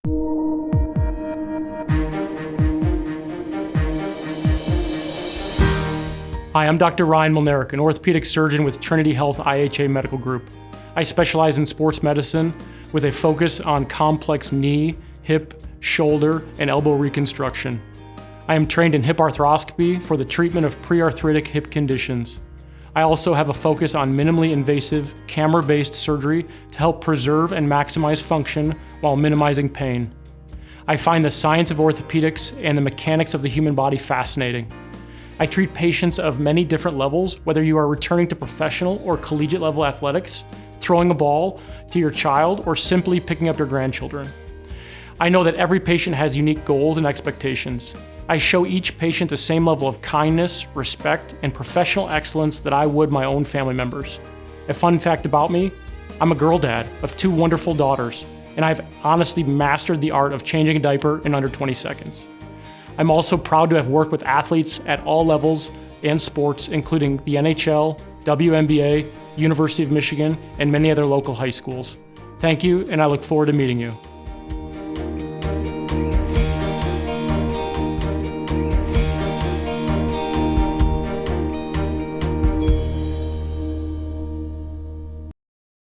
Hi, I'm Dr. Ryan Mlynarek, an orthopedic surgeon with Trinity Health IHA Medical Group. I specialize in sports medicine with a focus on complex knee, hip, shoulder, and elbow reconstruction. I am trained in hip arthroscopy for the treatment of pre-arthritic hip conditions. I also have a focus on minimally invasive, camera-based surgery to help preserve and maximize function while minimizing pain. I find the science of orthopedics and the mechanics of the human body fascinating. I treat patients of many different levels, whether you are returning to professional or collegiate level athletics, throwing a ball to your child, or simply picking up your grandchildren. I know that every patient has unique goals and expectations. I show each patient the same level of kindness, respect, and professional excellence that I would my own family members. A fun fact about me, I'm a girl dad of 2 wonderful daughters, and I've honestly mastered the art of changing a diaper in under 20 seconds. I'm also proud to have worked with athletes at all levels and sports, including the NHL, WNBA, University of Michigan, and many other local high schools. Thank you, and I look forward to meeting you.